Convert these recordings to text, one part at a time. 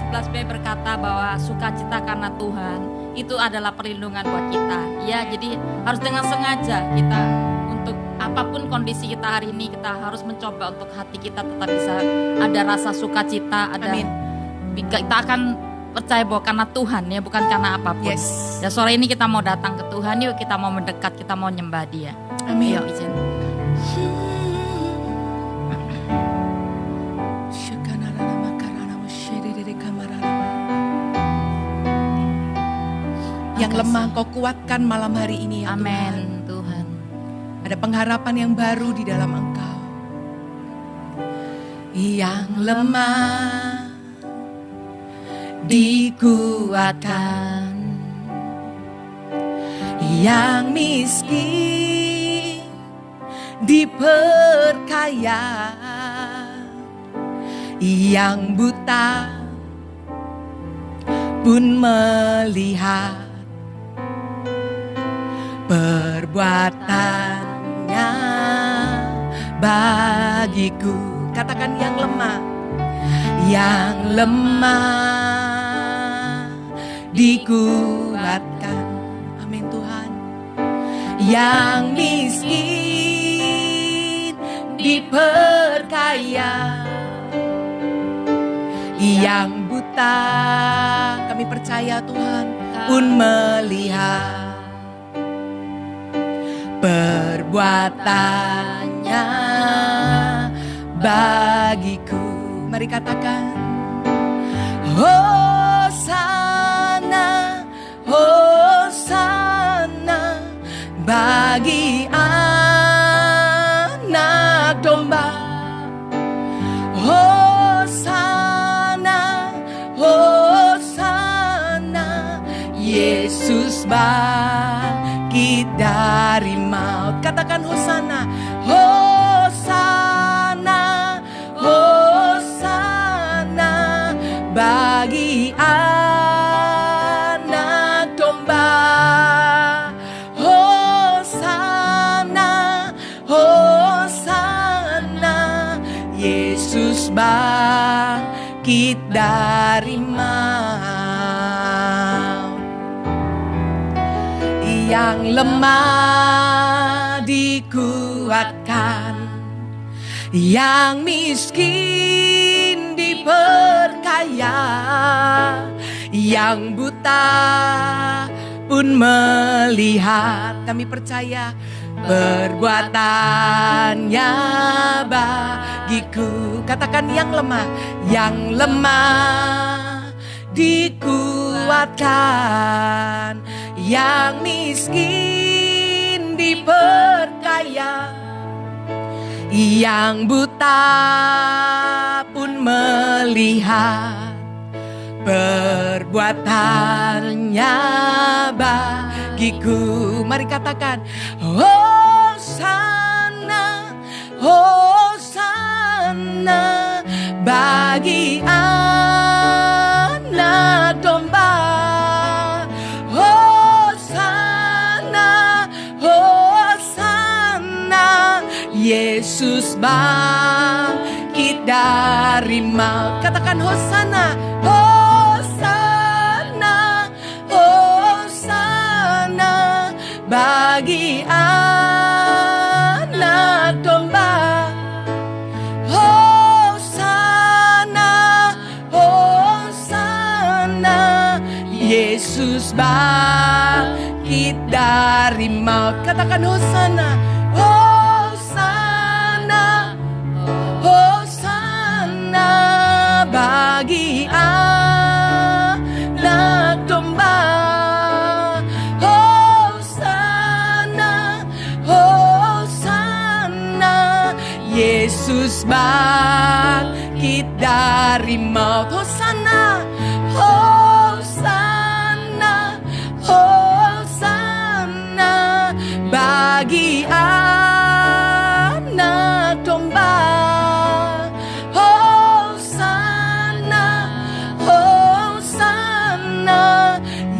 11b berkata bahwa sukacita karena Tuhan itu adalah perlindungan buat kita. Ya, jadi harus dengan sengaja kita untuk apapun kondisi kita hari ini, kita harus mencoba untuk hati kita tetap bisa ada rasa sukacita, ada. Amin. Kita akan percaya bahwa karena Tuhan ya, bukan karena apapun. Yes. Ya, sore ini kita mau datang ke Tuhan, yuk kita mau mendekat, kita mau nyembah Dia. Amin. Yuk izin. Yang lemah Kau kuatkan malam hari ini ya Tuhan. Amin Tuhan. Ada pengharapan yang baru di dalam Engkau. Yang lemah dikuatkan, yang miskin diperkaya, yang buta pun melihat perbuatannya bagiku. Katakan yang lemah dikuatkan. Amin Tuhan. Yang miskin diperkaya, yang buta kami percaya Tuhan pun melihat perbuatannya bagiku. Mari katakan Hosana, Hosana bagi anak domba. Hosana, Hosana, Yesus bangkit dari maut. Katakan Hosana, Hosana, Hosana bagi anak domba. Hosana, Hosana, Yesus bangkit dari maut. Yang lemah dikuatkan, yang miskin diperkaya, yang buta pun melihat. Kami percaya perbuatannya bagiku. Katakan yang lemah dikuatkan, yang miskin diperkaya, yang buta pun melihat perbuatannya bagiku. Mari katakan Hosana, Hosana bagi anak domba. Hosana, Hosana, Yesus bangkit dari maut. Katakan Hosana, Hosana, Hosana bagi anak domba. Hosana, Hosana, Yesus bangkit dari maut. Katakan Hosana, Hosana, Hosana bagi anak domba. Hosana, Hosana, Yesus bangkit dari maut. Hosana, Hosana, Hosana bagi anak domba. Hosana, Hosana,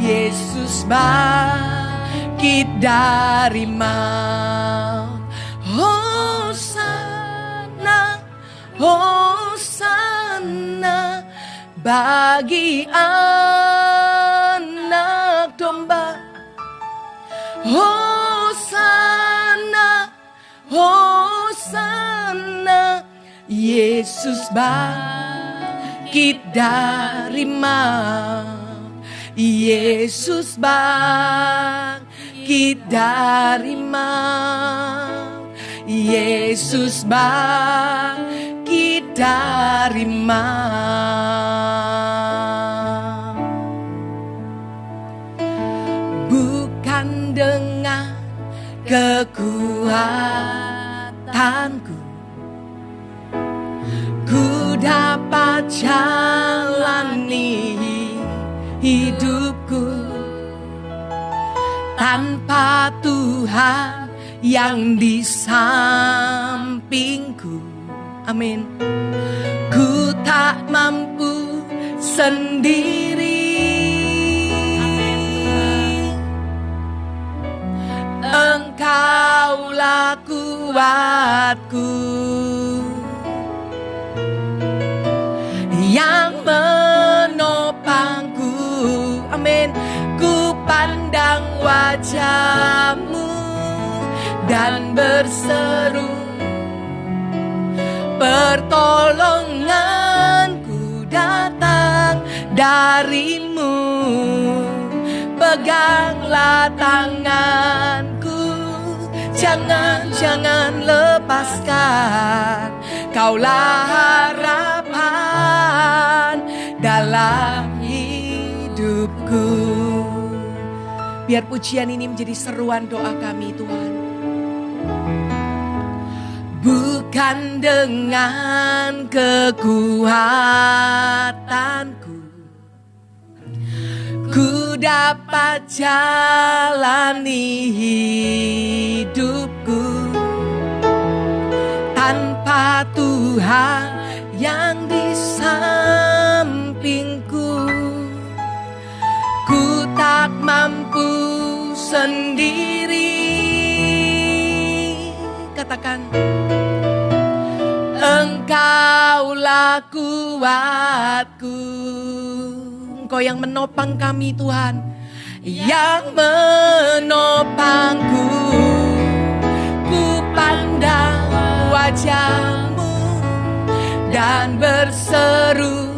Yesus bangkit dari maut. Hosana, Hosana bagi anak domba. Hosana, Hosana, Yesus bangkit dari maut, Yesus bangkit dari maut, Yesus bangkit dari maut. Bukan dengan kekuatanku ku dapat jalani hidupku, tanpa Tuhan yang di sampingku. Amin. Ku tak mampu sendiri. Engkaulah kuatku yang menopangku. Amin. Ku pandang wajah-Mu dan berseru, pertolonganku datang dari-Mu. Peganglah tanganku, jangan lepaskan. Kaulah harapan dalam hidupku. Biar pujian ini menjadi seruan doa kami, Tuhan. Bukan dengan kekuatanku ku dapat jalani hidupku, tanpa Tuhan yang di sampingku. Ku tak mampu sendiri. Katakan, Engkaulah kuatku. Engkau yang menopang kami, Tuhan, yang menopangku. Ku pandang wajah-Mu dan berseru,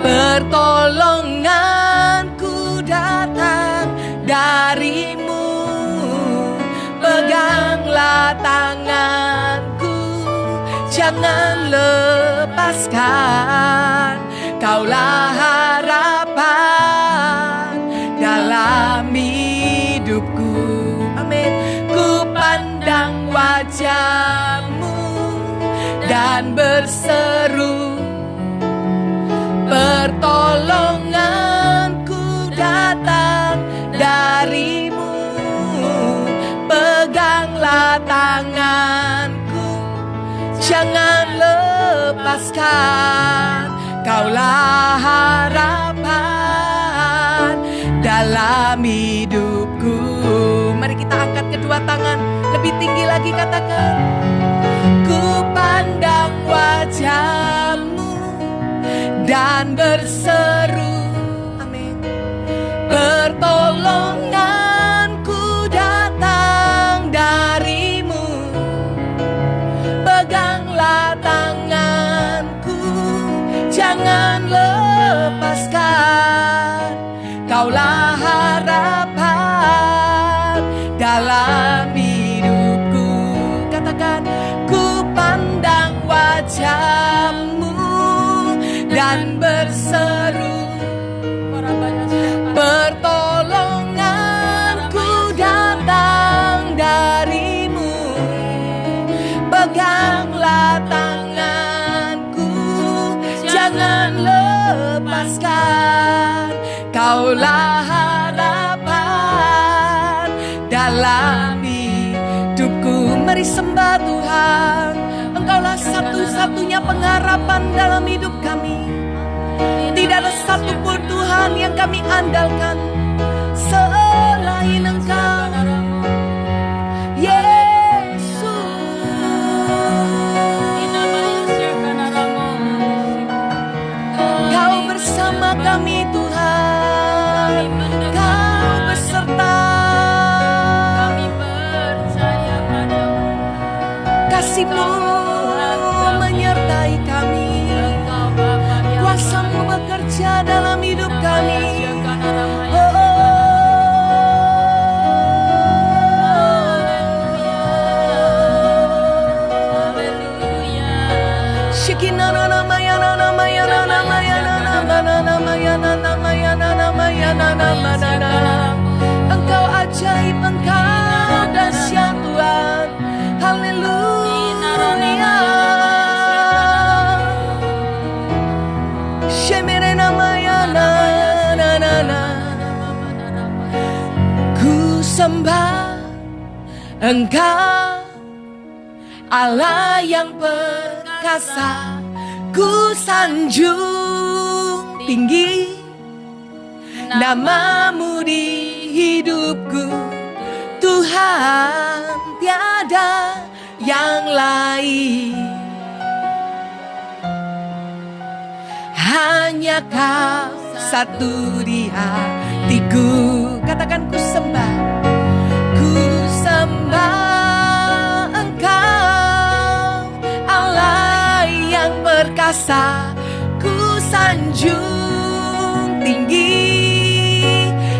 pertolonganku datang dari-Mu. Peganglah tanganku, jangan lepaskan. Kaulah harapan dalam hidupku. Amin. Ku pandang wajah-Mu dan berseru, pertolonganku datang dari-Mu. Peganglah tanganku, jangan lepaskan. Kaulah harapan dalam hidupku. Mari kita angkat kedua tangan lebih tinggi lagi, katakan, ku pandang wajah-Mu dan berseru, amin, pertolonganku datang dari-Mu. Peganglah tanganku, jangan lepaskan. Kaulah harapan dalam hidupku. Katakan, ku pandang wajah-Mu dan berseru, pertolonganku datang dari-Mu. Peganglah tanganku, jangan lepaskan. Kaulah harapan dalam hidupku. Mari sembah Tuhan. Engkaulah satu-satunya pengharapan dalam hidup kami. Tidak ada satupun Tuhan yang kami andalkan selain Engkau, Yesus. kami Tuhan, Kau beserta. Kami percaya padamu. Kasih-Mu menyertai kami, Engkau Bapa yang kuasa-Mu bekerja dalam hidup kami. Engkau ajaib, Engkau dahsyat Tuhan. Haleluya. Shemerena mayana na na na. Ku sembah Engkau, Allah yang perkasa. Ku sanjung tinggi namamu di hidupku, Tuhan, tiada yang lain. Hanya Kau satu di hatiku. Katakan ku sembah Engkau, Allah yang perkasa. Ku sanjung tinggi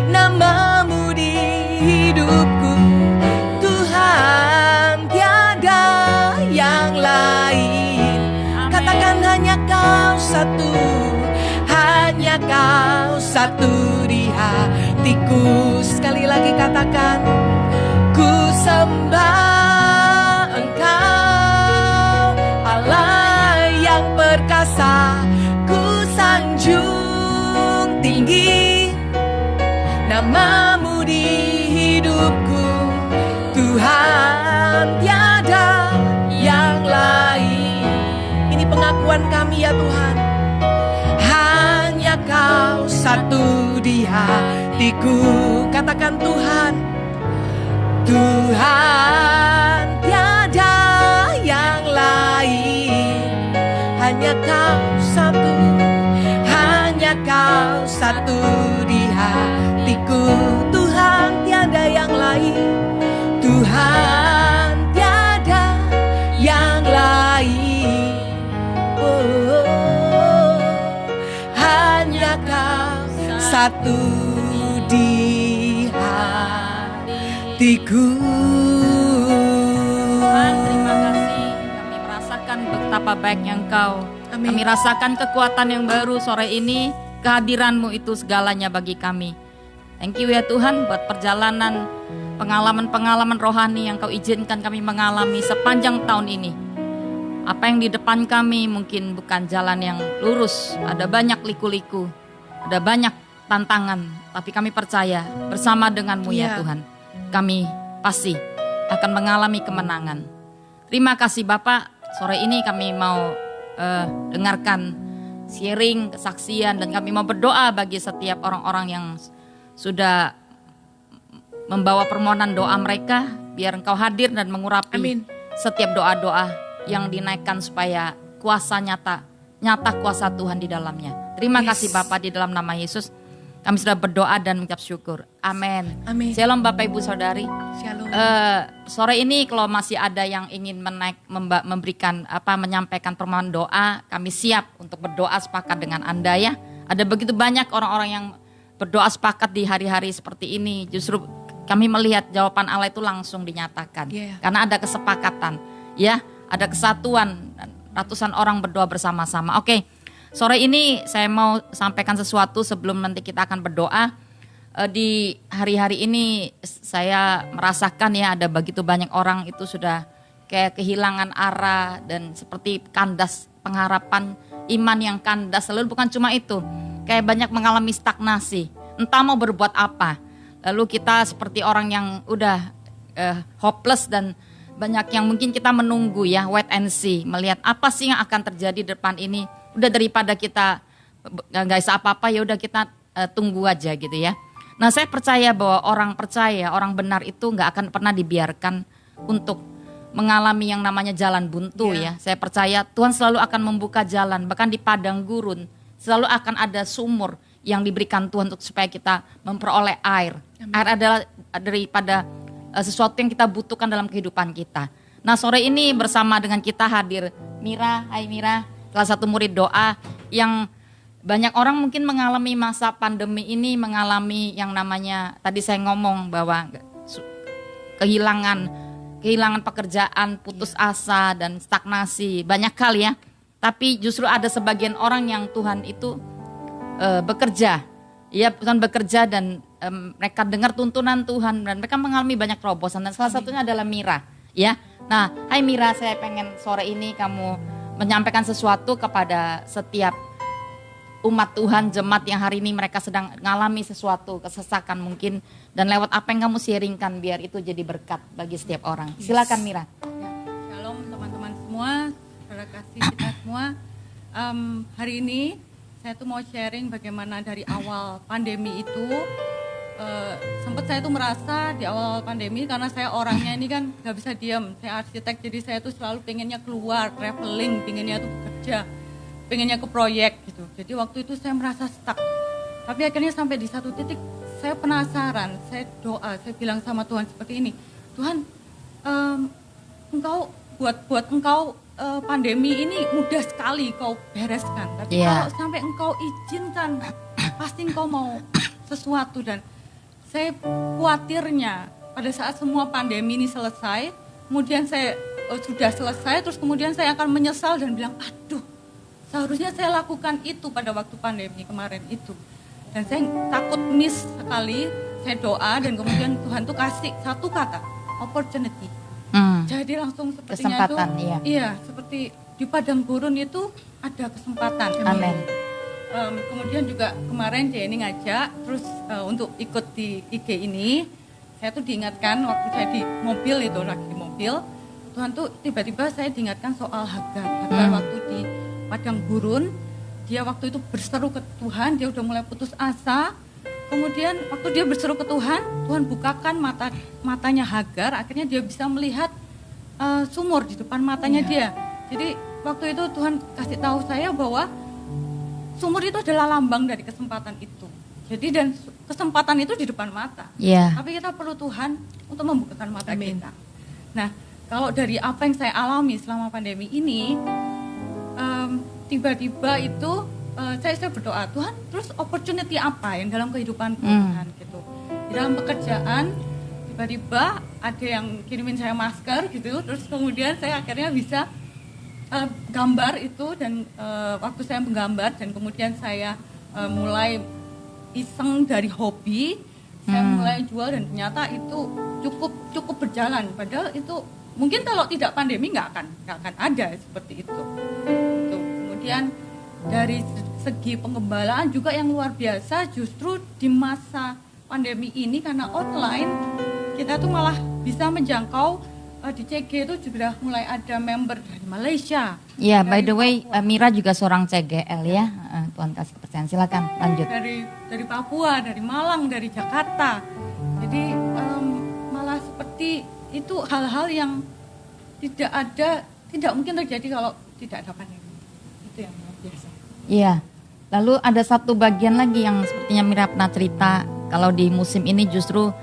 namamu di hidupku, Tuhan, tiada yang lain. Katakan hanya Kau satu, hanya Kau satu di hatiku. Sekali lagi katakan, ku sembah Engkau, Allah yang perkasa. Ku sanjung tinggi namamu di hidupku, Tuhan, tiada yang lain. Ini pengakuan kami ya Tuhan, hanya Kau satu di hatiku. Katakan Tuhan, Tuhan, tiada yang lain. Hanya Kau satu, hanya Kau satu di hatiku, Tuhan, tiada yang lain. Tuhan, tiada yang lain. Oh, hanya Kau satu di hatiku. Tuhan, terima kasih. Kami merasakan betapa baiknya Engkau. Amin. Kami rasakan kekuatan yang baru sore ini. Kehadiran-Mu itu segalanya bagi kami. Thank you ya Tuhan buat perjalanan pengalaman-pengalaman rohani yang Kau izinkan kami mengalami sepanjang tahun ini. Apa yang di depan kami mungkin bukan jalan yang lurus. Ada banyak liku-liku, ada banyak tantangan. Tapi kami percaya bersama dengan-Mu ya Tuhan, kami pasti akan mengalami kemenangan. Terima kasih Bapak. Sore ini kami mau dengarkan sharing, kesaksian, dan kami mau berdoa bagi setiap orang-orang yang sudah membawa permohonan doa mereka. Biar Engkau hadir dan mengurapi setiap doa-doa yang dinaikkan supaya kuasa nyata kuasa Tuhan di dalamnya. Terima kasih Bapak, di dalam nama Yesus kami sudah berdoa dan mengucap syukur. Amin. Shalom Bapak Ibu Saudari. Shalom. Sore ini kalau masih ada yang ingin memberikan menyampaikan permohonan doa, kami siap untuk berdoa sepakat dengan Anda ya. Ada begitu banyak orang-orang yang berdoa sepakat di hari-hari seperti ini. Justru kami melihat jawaban Allah itu langsung dinyatakan. Karena ada kesepakatan, ya, ada kesatuan, dan ratusan orang berdoa bersama-sama. Oke. Sore ini saya mau sampaikan sesuatu sebelum nanti kita akan berdoa. Di hari-hari ini saya merasakan ya ada begitu banyak orang itu sudah kayak kehilangan arah dan seperti kandas pengharapan, iman yang kandas. Lalu bukan cuma itu, kayak banyak mengalami stagnasi, entah mau berbuat apa. Lalu kita seperti orang yang udah hopeless dan banyak yang mungkin kita menunggu ya, wait and see, melihat apa sih yang akan terjadi di depan ini. Udah daripada kita gak bisa apa-apa, ya udah kita tunggu aja gitu ya. Nah saya percaya bahwa orang percaya, orang benar itu gak akan pernah dibiarkan untuk mengalami yang namanya jalan buntu ya. Saya percaya Tuhan selalu akan membuka jalan, bahkan di padang gurun selalu akan ada sumur yang diberikan Tuhan untuk supaya kita memperoleh air. Air adalah daripada sesuatu yang kita butuhkan dalam kehidupan kita. Nah, sore ini bersama dengan kita hadir Mira. Hai Mira, salah satu murid doa yang banyak orang mungkin mengalami masa pandemi ini, mengalami yang namanya tadi saya ngomong bahwa kehilangan pekerjaan, putus asa dan stagnasi, banyak hal ya. Tapi justru ada sebagian orang yang Tuhan itu bekerja, ya Tuhan bekerja dan mereka dengar tuntunan Tuhan dan mereka mengalami banyak terobosan dan salah satunya adalah Mira, ya. Nah, hai Mira, saya pengen sore ini kamu menyampaikan sesuatu kepada setiap umat Tuhan, jemaat yang hari ini mereka sedang mengalami sesuatu kesesakan mungkin, dan lewat apa yang kamu sharingkan biar itu jadi berkat bagi setiap orang. Silakan Mira. Ya, shalom teman-teman semua, saudara kasih kita semua. Hari ini saya tuh mau sharing bagaimana dari awal pandemi itu sempat saya tuh merasa di awal pandemi, karena saya orangnya ini kan gak bisa diam, saya arsitek, jadi saya tuh selalu pengennya keluar, traveling, pengennya tuh bekerja, pengennya ke proyek gitu. Jadi waktu itu saya merasa stuck. Tapi akhirnya sampai di satu titik saya penasaran, saya doa, saya bilang sama Tuhan seperti ini, Tuhan, engkau buat engkau pandemi ini mudah sekali kau bereskan. Tapi kalau sampai engkau izinkan, pasti engkau mau sesuatu. Dan saya khawatirnya pada saat semua pandemi ini selesai, kemudian saya sudah selesai, terus kemudian saya akan menyesal dan bilang, aduh, seharusnya saya lakukan itu pada waktu pandemi kemarin itu. Dan saya takut miss sekali, saya doa dan kemudian Tuhan tuh kasih satu kata, opportunity. Jadi langsung sepertinya kesempatan, itu, iya seperti di padang gurun itu ada kesempatan. Amin. Kemudian juga kemarin Jenny ngajak terus untuk ikut di IG ini, saya tuh diingatkan waktu saya di mobil itu, lagi di mobil, Tuhan tuh tiba-tiba saya diingatkan soal Hagar waktu di padang gurun, dia waktu itu berseru ke Tuhan, dia udah mulai putus asa. Kemudian waktu dia berseru ke Tuhan, Tuhan bukakan matanya Hagar, akhirnya dia bisa melihat sumur di depan matanya dia. Jadi waktu itu Tuhan kasih tahu saya bahwa sumur itu adalah lambang dari kesempatan itu. Jadi dan kesempatan itu di depan mata. Tapi kita perlu Tuhan untuk membukakan mata kita. Nah, kalau dari apa yang saya alami selama pandemi ini, tiba-tiba itu saya berdoa, Tuhan, terus opportunity apa yang dalam kehidupanku Tuhan gitu. Di dalam pekerjaan tiba-tiba ada yang kirimin saya masker gitu, terus kemudian saya akhirnya bisa gambar itu dan waktu saya menggambar dan kemudian saya mulai iseng dari hobi, saya mulai jual dan ternyata itu cukup berjalan. Padahal itu mungkin kalau tidak pandemi nggak akan ada seperti itu. Kemudian dari segi pengembalaan juga yang luar biasa, justru di masa pandemi ini karena online kita tuh malah bisa menjangkau. Di CG itu juga mulai ada member dari Malaysia. Iya, by the way, Mira juga seorang CGL ya. Tuhan kasih kepercayaan, silakan lanjut. Dari Papua, dari Malang, dari Jakarta. Jadi malah seperti itu hal-hal yang tidak mungkin terjadi kalau tidak ada pandemi. Itu yang luar biasa. Iya. Lalu ada satu bagian lagi yang sepertinya Mira pernah cerita, kalau di musim ini justru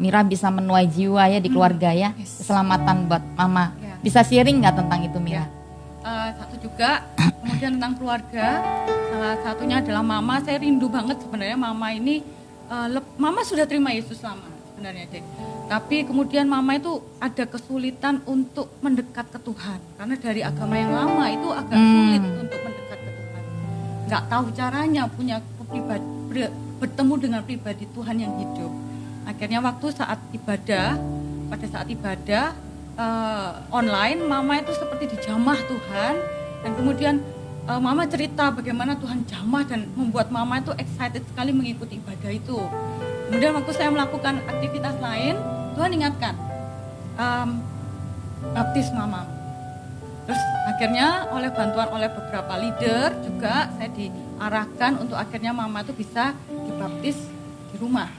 Mira bisa menuai jiwa ya di keluarga ya, keselamatan buat mama. Bisa sharing nggak tentang itu Mira? Satu juga, kemudian tentang keluarga, salah satunya adalah mama. Saya rindu banget sebenarnya mama ini, mama sudah terima Yesus lama sebenarnya deh. Tapi kemudian mama itu ada kesulitan untuk mendekat ke Tuhan, karena dari agama yang lama itu agak sulit untuk mendekat ke Tuhan. Nggak tahu caranya bertemu dengan pribadi Tuhan yang hidup. Akhirnya pada saat ibadah online, mama itu seperti dijamah Tuhan. Dan kemudian mama cerita bagaimana Tuhan jamah dan membuat mama itu excited sekali mengikuti ibadah itu. Kemudian waktu saya melakukan aktivitas lain, Tuhan ingatkan, baptis mama. Terus akhirnya oleh bantuan oleh beberapa leader juga saya diarahkan untuk akhirnya mama itu bisa dibaptis di rumah.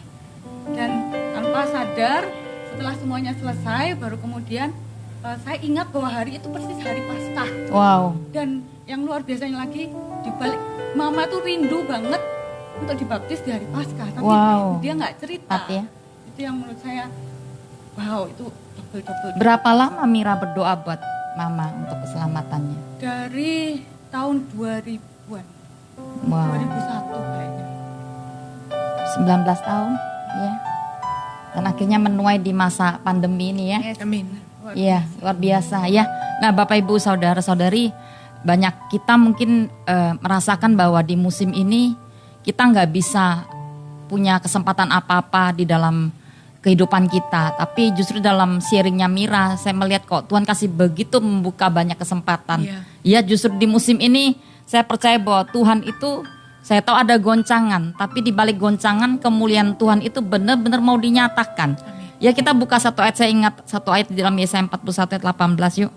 Dan tanpa sadar setelah semuanya selesai baru kemudian saya ingat bahwa hari itu persis hari Paskah. Wow. Dan yang luar biasanya lagi dibalik mama tuh rindu banget untuk dibaptis di hari Paskah, tapi Wow. dia nggak cerita. Tepat ya. Itu yang menurut saya, wow, itu double. Berapa lama Mira berdoa buat Mama untuk keselamatannya? Dari tahun 2000-an, Wow. 2001 kayaknya. 19 tahun, ya. Dan akhirnya menuai di masa pandemi ini ya. Amin. Iya, luar biasa ya. Nah, Bapak Ibu saudara-saudari, banyak kita mungkin merasakan bahwa di musim ini kita nggak bisa punya kesempatan apa-apa di dalam kehidupan kita. Tapi justru dalam sharingnya Mira, saya melihat kok Tuhan kasih begitu membuka banyak kesempatan. Iya. Ya, justru di musim ini saya percaya bahwa Tuhan itu, saya tahu ada goncangan, tapi di balik goncangan kemuliaan Tuhan itu benar-benar mau dinyatakan. Ya, kita buka satu ayat, saya ingat satu ayat di dalam Yesaya 41 ayat 18 yuk.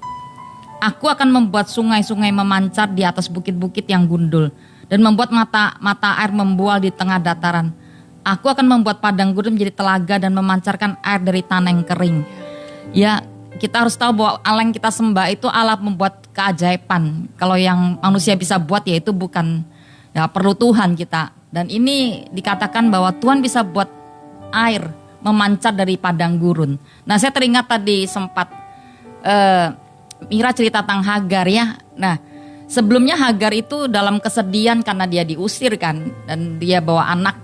Aku akan membuat sungai-sungai memancar di atas bukit-bukit yang gundul dan membuat mata air membual di tengah dataran. Aku akan membuat padang gurun menjadi telaga dan memancarkan air dari tanah yang kering. Ya, kita harus tahu bahwa Allah yang kita sembah itu Allah membuat keajaiban. Kalau yang manusia bisa buat ya itu bukan, ya perlu Tuhan kita. Dan ini dikatakan bahwa Tuhan bisa buat air memancar dari padang gurun. Nah, saya teringat tadi sempat Mira cerita tentang Hagar ya. Nah, sebelumnya Hagar itu dalam kesedihan karena dia diusir kan, dan dia bawa anak,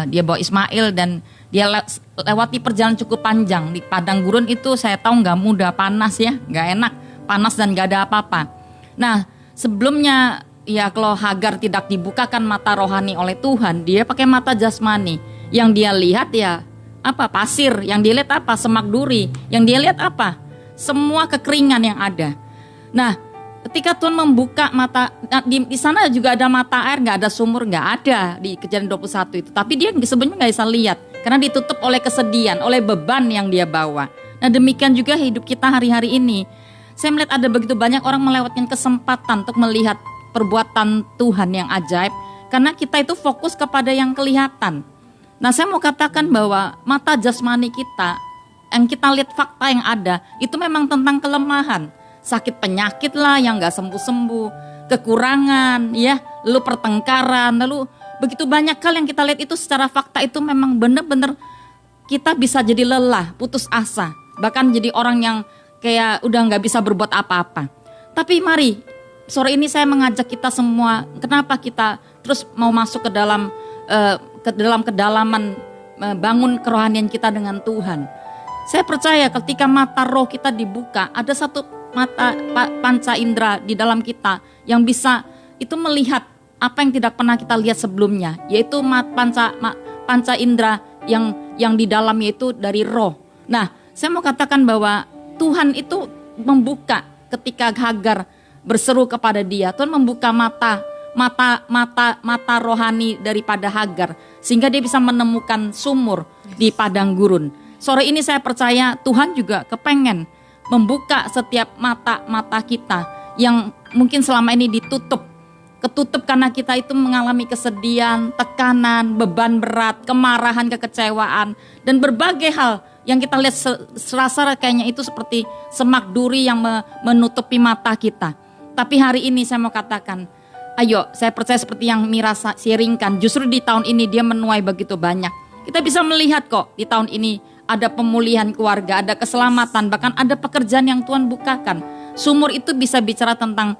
dia bawa Ismail, dan dia lewati perjalanan cukup panjang di padang gurun itu. Saya tahu nggak mudah, panas ya, nggak enak, panas dan nggak ada apa-apa. Nah, sebelumnya ya kalau Hagar tidak dibukakan mata rohani oleh Tuhan, dia pakai mata jasmani. Yang dia lihat ya apa? Pasir. Yang dia lihat apa? Semak duri. Yang dia lihat apa? Semua kekeringan yang ada. Nah, ketika Tuhan membuka mata, di sana juga ada mata air, nggak ada sumur, nggak ada di Kejadian 21 itu. Tapi dia sebenarnya nggak bisa lihat karena ditutup oleh kesedihan, oleh beban yang dia bawa. Nah, demikian juga hidup kita hari-hari ini. Saya melihat ada begitu banyak orang melewatkan kesempatan untuk melihat perbuatan Tuhan yang ajaib karena kita itu fokus kepada yang kelihatan. Nah, saya mau katakan bahwa mata jasmani kita, yang kita lihat fakta yang ada, itu memang tentang kelemahan. Sakit penyakit lah yang gak sembuh-sembuh, kekurangan, ya, lalu pertengkaran, lalu begitu banyak hal yang kita lihat itu secara fakta itu memang benar-benar kita bisa jadi lelah, putus asa. Bahkan jadi orang yang kayak udah gak bisa berbuat apa-apa. Tapi mari, sore ini saya mengajak kita semua, kenapa kita terus mau masuk ke dalam kedalaman bangun kerohanian kita dengan Tuhan. Saya percaya ketika mata roh kita dibuka, ada satu mata panca indera di dalam kita yang bisa itu melihat apa yang tidak pernah kita lihat sebelumnya, yaitu panca indera yang di dalamnya itu dari roh. Nah, saya mau katakan bahwa Tuhan itu membuka ketika Hagar berseru kepada dia. Tuhan membuka mata rohani daripada Hagar sehingga dia bisa menemukan sumur di padang gurun. Sore ini saya percaya Tuhan juga kepengen membuka setiap mata kita yang mungkin selama ini ketutup karena kita itu mengalami kesedihan, tekanan, beban berat, kemarahan, kekecewaan, dan berbagai hal yang kita lihat serasa kayaknya itu seperti semak duri yang menutupi mata kita. Tapi hari ini saya mau katakan, ayo, saya percaya seperti yang Mira sharingkan, justru di tahun ini dia menuai begitu banyak. Kita bisa melihat kok di tahun ini ada pemulihan keluarga, ada keselamatan, bahkan ada pekerjaan yang Tuhan bukakan. Sumur itu bisa bicara tentang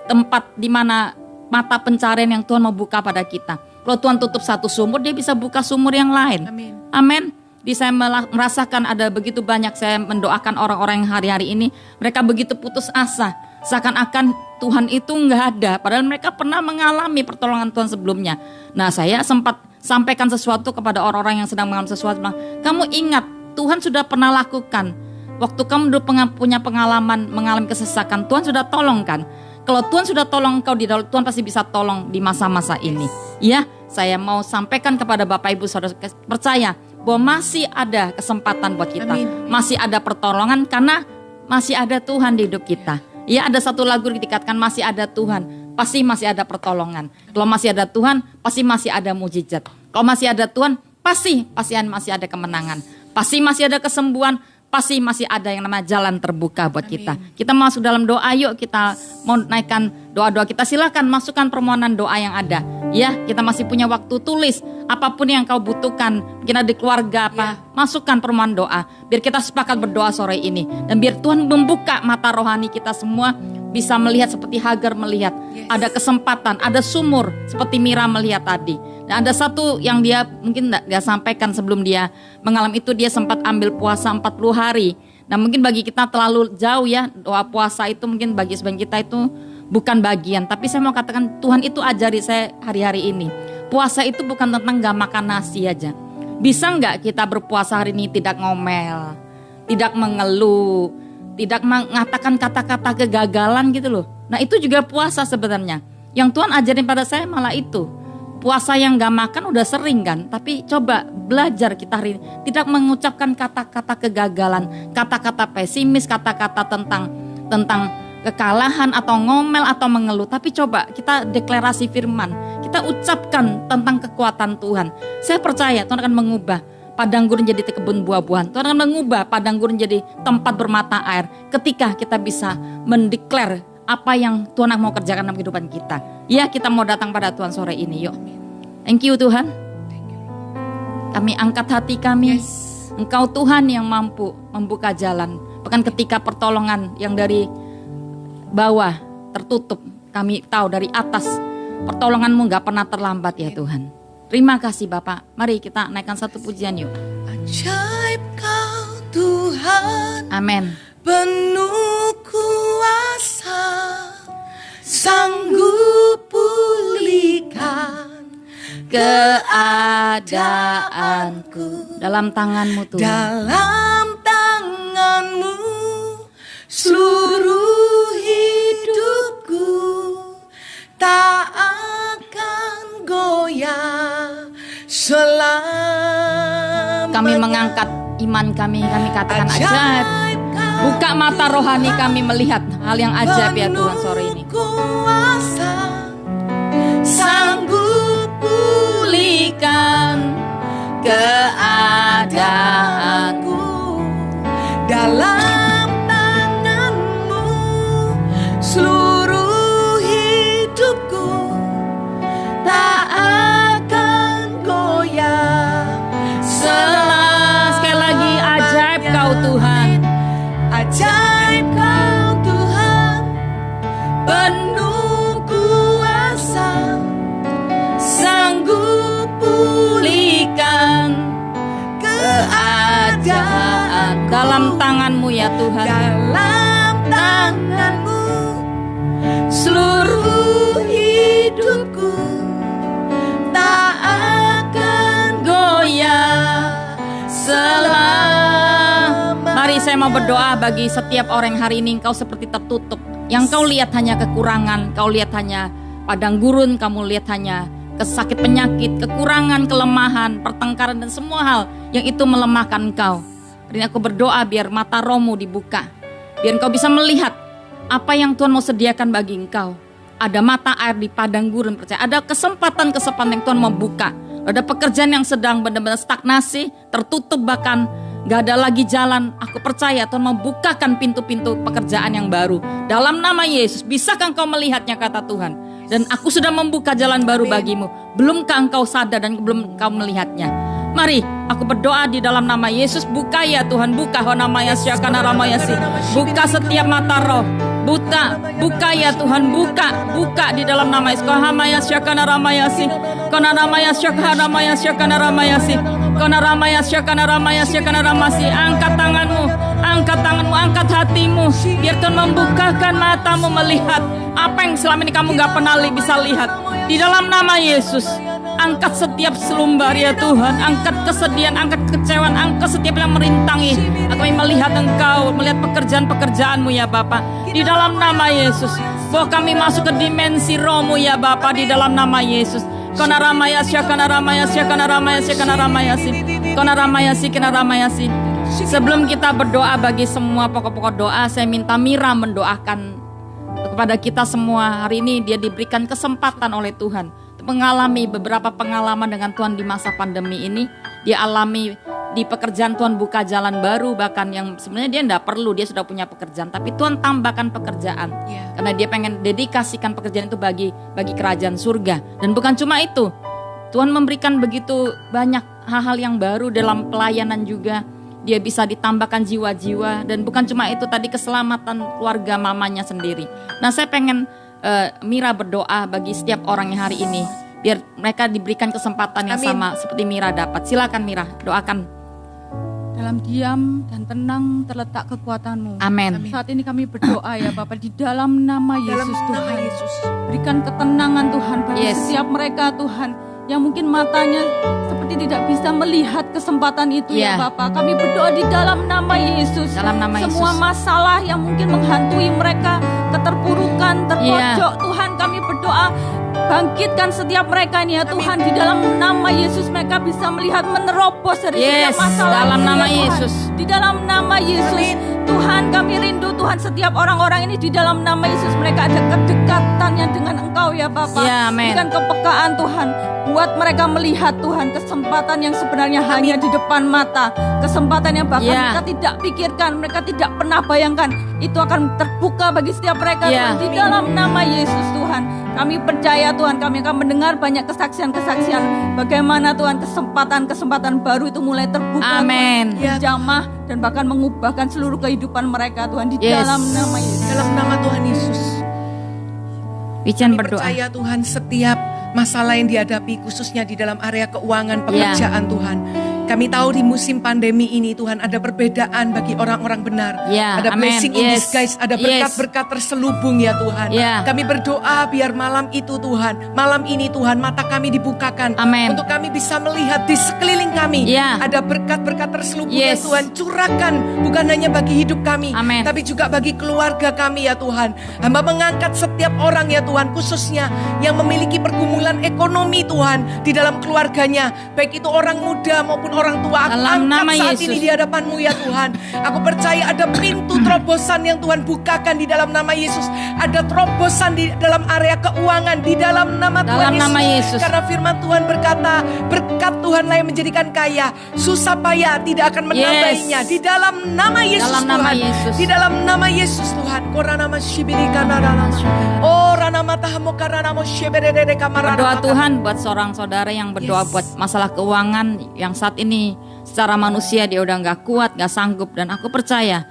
tempat di mana mata pencarian yang Tuhan mau buka pada kita. Kalau Tuhan tutup satu sumur, dia bisa buka sumur yang lain. Amin. Amin. Saya merasakan ada begitu banyak, saya mendoakan orang-orang yang hari-hari ini, mereka begitu putus asa. Seakan-akan Tuhan itu nggak ada, padahal mereka pernah mengalami pertolongan Tuhan sebelumnya. Nah, saya sempat sampaikan sesuatu kepada orang-orang yang sedang mengalami sesuatu. Kamu ingat, Tuhan sudah pernah lakukan. Waktu kamu dulu punya pengalaman mengalami kesesakan, Tuhan sudah tolong kan? Kalau Tuhan sudah tolong engkau di dalam, Tuhan pasti bisa tolong di masa-masa ini. Ya, saya mau sampaikan kepada Bapak Ibu Saudara, percaya bahwa masih ada kesempatan buat kita. Amin. Masih ada pertolongan karena masih ada Tuhan di hidup kita. Ya, ada satu lagu dikatakan masih ada Tuhan, pasti masih ada pertolongan. Kalau masih ada Tuhan, pasti masih ada mujizat. Kalau masih ada Tuhan, pasti masih ada kemenangan. Pasti masih ada kesembuhan, pasti masih ada yang namanya jalan terbuka buat kita. Kita masuk dalam doa, yuk kita mau naikkan doa-doa kita. Silakan masukkan permohonan doa yang ada. Ya, kita masih punya waktu, tulis apapun yang kau butuhkan. Mungkin ada di keluarga apa, masukkan permohonan doa. Biar kita sepakat berdoa sore ini. Dan biar Tuhan membuka mata rohani kita semua, bisa melihat seperti Hagar melihat. Ada kesempatan, ada sumur seperti Mira melihat tadi. Dan ada satu yang dia mungkin gak sampaikan sebelum dia mengalami itu, dia sempat ambil puasa 40 hari. Nah mungkin bagi kita terlalu jauh ya, doa puasa itu mungkin bagi sebagian kita itu bukan bagian. Tapi saya mau katakan Tuhan itu ajari saya hari-hari ini. Puasa itu bukan tentang gak makan nasi aja. Bisa gak kita berpuasa hari ini tidak ngomel, tidak mengeluh, tidak mengatakan kata-kata kegagalan gitu loh. Nah itu juga puasa sebenarnya. Yang Tuhan ajarin pada saya malah itu. Puasa yang gak makan udah sering kan. Tapi coba belajar kita hari ini. Tidak mengucapkan kata-kata kegagalan, kata-kata pesimis, kata-kata tentang kekalahan atau ngomel atau mengeluh. Tapi coba kita deklarasi firman. Kita ucapkan tentang kekuatan Tuhan. Saya percaya Tuhan akan mengubah padang gurun jadi kebun buah-buahan. Tuhan akan mengubah padang gurun jadi tempat bermata air. Ketika kita bisa mendeklar apa yang Tuhan mau kerjakan dalam kehidupan kita. Ya, kita mau datang pada Tuhan sore ini, yuk. Thank you Tuhan. Kami angkat hati kami. Engkau Tuhan yang mampu membuka jalan. Bahkan ketika pertolongan yang dari bawah tertutup, kami tahu dari atas pertolongan-Mu gak pernah terlambat ya Tuhan. Terima kasih Bapak. Mari kita naikkan satu pujian yuk. Ajaib Kau Tuhan, Amin. penuh kuasa, sanggup pulihkan keadaanku. Dalam tangan-Mu Tuhan. Dalam tangan-Mu seluruh hidupku tak akan goyah selamanya. Kami mengangkat iman kami katakan ajaib. Buka mata rohani kami melihat hal yang ajaib ya Tuhan sore ini. Kuasa sanggup pulihkan keadaanku. Dalam tangan-Mu seluruh hidupku tak akan goyah selamanya. Sekali lagi ajaib Kau Tuhan. Ajaib Kau Tuhan, penuh kuasa, sanggup pulihkan keadaan. Dalam tangan-Mu ya Tuhan. Dalam tangan-Mu seluruh hidupku tak akan goyah selama. Mari saya mau berdoa bagi setiap orang yang hari ini engkau seperti tertutup. Yang kau lihat hanya kekurangan, kau lihat hanya padang gurun, kamu lihat hanya kesakit penyakit, kekurangan, kelemahan, pertengkaran dan semua hal yang itu melemahkan engkau. Hari ini aku berdoa biar mata rohmu dibuka. Biar engkau bisa melihat apa yang Tuhan mau sediakan bagi engkau. Ada mata air di padang gurun, percaya. Ada kesempatan-kesempatan yang Tuhan membuka. Ada pekerjaan yang sedang benar-benar stagnasi, tertutup bahkan gak ada lagi jalan. Aku percaya Tuhan membukakan pintu-pintu pekerjaan yang baru. Dalam nama Yesus, bisakah engkau melihatnya kata Tuhan? Dan aku sudah membuka jalan baru bagimu. Belumkah engkau sadar dan belum engkau melihatnya? Mari aku berdoa di dalam nama Yesus. Buka ya Tuhan, buka honamaya syakana ramayasi. Buka setiap mata roh. Buka ya Tuhan, buka di dalam nama Yesus. Honamaya syakana ramayasi. Konamaya syakana ramayasi, syakana ramayasi. Konaramaya syakana ramaya syakana ramasi. Angkat tanganmu, angkat hatimu. Biar Tuhan membukakan matamu melihat apa yang selama ini kamu gak pernah bisa lihat. Di dalam nama Yesus, angkat setiap selumbar ya Tuhan. Angkat kesedihan, angkat kekecewaan, angkat setiap yang merintangi. Aku ingin melihat Engkau, melihat pekerjaan-pekerjaanmu ya Bapa. Di dalam nama Yesus, bahwa kami masuk ke dimensi rohmu ya Bapa. Di dalam nama Yesus. Konaramaya syakana ramaya syakana ramaya syakana ramayasi. Konaramaya sikana ramayasi. Sebelum kita berdoa bagi semua pokok-pokok doa, saya minta Mira mendoakan kepada kita semua. Hari ini dia diberikan kesempatan oleh Tuhan untuk mengalami beberapa pengalaman dengan Tuhan di masa pandemi ini. Dia alami di pekerjaan Tuhan buka jalan baru, bahkan yang sebenarnya dia enggak perlu, dia sudah punya pekerjaan, tapi Tuhan tambahkan pekerjaan. Ya. Karena dia pengen dedikasikan pekerjaan itu bagi kerajaan surga. Dan bukan cuma itu, Tuhan memberikan begitu banyak hal-hal yang baru dalam pelayanan juga. Dia bisa ditambahkan jiwa-jiwa, dan bukan cuma itu tadi, keselamatan keluarga mamanya sendiri. Nah, saya pengen Mira berdoa bagi setiap orang yang hari ini, biar mereka diberikan kesempatan yang Amin. sama seperti Mira dapat. Silakan Mira, doakan. Dalam diam dan tenang terletak kekuatan-Mu. Amin. Saat ini kami berdoa ya Bapak, di dalam nama Dalam Yesus nama Tuhan. Yesus. Berikan ketenangan Tuhan bagi Yes. setiap mereka Tuhan, yang mungkin matanya seperti tidak bisa melihat kesempatan itu Yeah. ya Bapak. Kami berdoa di dalam nama Yesus. Dalam nama Semua Yesus. masalah yang mungkin menghantui mereka, keterpurukan, terpojok, Tuhan kami berdoa, bangkitkan setiap mereka ini ya Tuhan. Di dalam nama Yesus mereka bisa melihat, menerobos dari Yes, setiap masalah dalam ini, nama ya Tuhan. Yesus. Di dalam nama Yesus Tuhan, kami rindu Tuhan setiap orang-orang ini di dalam nama Yesus, mereka ada kedekatannya dengan Engkau ya Bapak. Ya, amin. Berikan kepekaan Tuhan, buat mereka melihat Tuhan kesempatan yang sebenarnya hanya di depan mata, kesempatan yang bahkan Ya. mereka tidak pikirkan, mereka tidak pernah bayangkan itu akan terbuka bagi setiap mereka Ya. Tuhan. Di dalam nama Yesus Tuhan, kami percaya Tuhan, kami akan mendengar banyak kesaksian-kesaksian bagaimana Tuhan kesempatan-kesempatan baru itu mulai terbuka Amin. Tuhan, jamah dan bahkan mengubahkan seluruh kehidupan mereka Tuhan, di Yes. dalam nama Yesus. Dalam nama Tuhan Yesus. Wican Kami berdoa. percaya Tuhan, setiap masalah yang dihadapi khususnya di dalam area keuangan, pekerjaan Tuhan. Kami tahu di musim pandemi ini Tuhan ada perbedaan bagi orang-orang benar. Ya, Ada amin. blessing in Yes. disguise, ada Yes. berkat-berkat terselubung ya Tuhan. Ya. Kami berdoa biar malam itu Tuhan, malam ini Tuhan, mata kami dibukakan. Amin. Untuk kami bisa melihat di sekeliling kami. Ya. Ada berkat-berkat terselubung Yes. ya Tuhan. Curahkan bukan hanya bagi hidup kami. Amin. Tapi juga bagi keluarga kami ya Tuhan. Hamba mengangkat setiap orang ya Tuhan, khususnya yang memiliki pergumulan ekonomi Tuhan di dalam keluarganya, baik itu orang muda maupun orang tua. Aku Dalam angkat nama saat Yesus. ini di hadapan-Mu ya Tuhan. Aku percaya ada pintu terobosan yang Tuhan bukakan di dalam nama Yesus. Ada terobosan di dalam area keuangan di dalam nama Dalam Tuhan nama Yesus. Karena firman Tuhan berkata, berkat Tuhanlah yang menjadikan kaya, susah payah tidak akan menambahinya. Yes. Di dalam nama Yesus Dalam Tuhan. nama Yesus. Di dalam nama Yesus Tuhan. Koranama shibirika narama. Oh ranama tahamo karanamo shibedede kamarana. Berdoa Tuhan buat seorang saudara yang berdoa Yes. buat masalah keuangan yang saat ini secara manusia dia udah gak kuat, gak sanggup. Dan aku percaya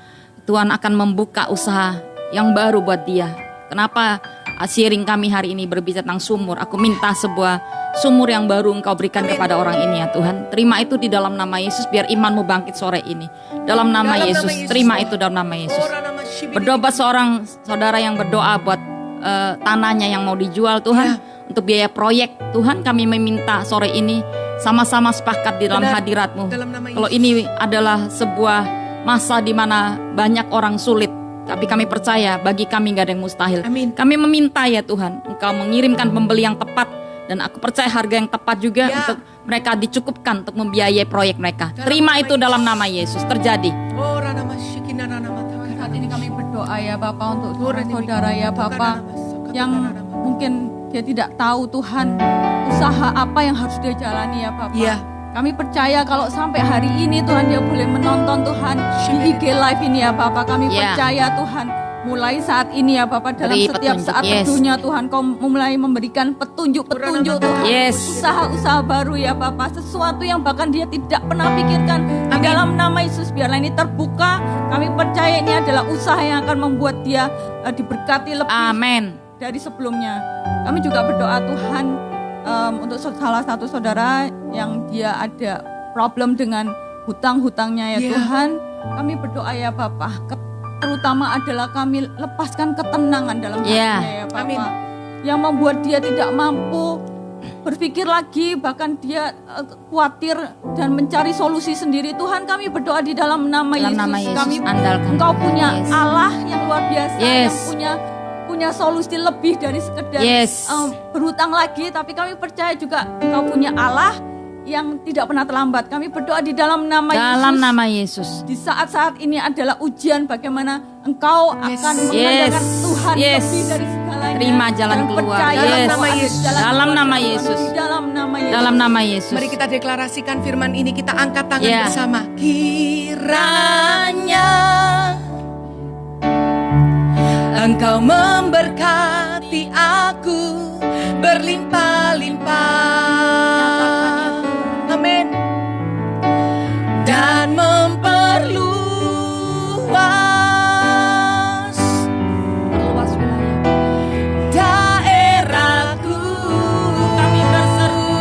Tuhan akan membuka usaha yang baru buat dia. Kenapa sharing kami hari ini berbicara tentang sumur? Aku minta sebuah sumur yang baru Engkau berikan kepada orang ini ya Tuhan. Terima itu di dalam nama Yesus, biar imanmu bangkit sore ini. Dalam nama Dalam nama Yesus, Yesus. terima itu dalam nama Yesus. Oh, ranama shibirika. Berdoa buat seorang saudara yang berdoa buat tanahnya yang mau dijual Tuhan, untuk biaya proyek. Tuhan, kami meminta sore ini sama-sama sepakat di dalam Benar. hadirat-Mu. Dalam nama Kalau Yesus. ini adalah sebuah masa di mana banyak orang sulit, tapi kami percaya bagi kami gak ada yang mustahil. Amin. Kami meminta ya Tuhan, Engkau mengirimkan pembeli yang tepat, dan aku percaya harga yang tepat juga Ya. untuk mereka dicukupkan untuk membiayai proyek mereka. Dalam Terima nama itu Yesus. dalam nama Yesus, terjadi. Oh ranama shikina ranama Tuhan, saat ini kami berdoa ya Bapak untuk Oh, Rani saudara ya Mika. Bapak Bukan yang nama. mungkin dia tidak tahu Tuhan usaha apa yang harus dia jalani ya Bapak. Iya. Kami percaya kalau sampai hari ini Tuhan dia boleh menonton Tuhan di IG Live ini ya Bapak. Kami Iya. percaya Tuhan mulai saat ini ya Bapak, dalam Beri setiap petunjuk, saat yes. teduhnya Tuhan Kau mulai memberikan petunjuk-petunjuk Tuhan. Yes. Usaha-usaha baru ya Bapak, sesuatu yang bahkan dia tidak pernah pikirkan. Di Amin. dalam nama Yesus biarlah ini terbuka. Kami percaya ini adalah usaha yang akan membuat dia diberkati lebih Amin. dari sebelumnya. Kami juga berdoa Tuhan untuk salah satu saudara yang dia ada problem dengan hutang-hutangnya ya Ya. Tuhan. Kami berdoa ya Bapak, terutama adalah kami lepaskan ketenangan dalam Ya. hatinya ya Bapak. Amin. Yang membuat dia tidak mampu berpikir lagi, bahkan dia khawatir dan mencari solusi sendiri. Tuhan, kami berdoa di dalam nama Dalam Yesus. nama Yesus, Kami andalkan. Engkau punya Yes. Allah yang luar biasa, Yes. yang punya solusi lebih dari sekedar Yes. berhutang lagi, tapi kami percaya juga Engkau punya Allah yang tidak pernah terlambat. Kami berdoa di dalam nama Dalam Yesus. nama Yesus. Di saat-saat ini adalah ujian bagaimana Engkau Yes. akan mengandalkan Yes. Tuhan Yes. lebih dari segalanya. Terima jalan dan keluar. percaya Yes. bahwa Dalam nama ada Yesus. jalan Dalam keluar nama Tuhan. Yesus. Di dalam nama Yesus. Dalam nama Yesus. Mari kita deklarasikan firman ini, kita angkat tangan Ya. bersama. Kiranya Engkau memberkati aku berlimpah-limpah. Amin. Dan memperluas Perluas wilayah. daerahku. Kami berseru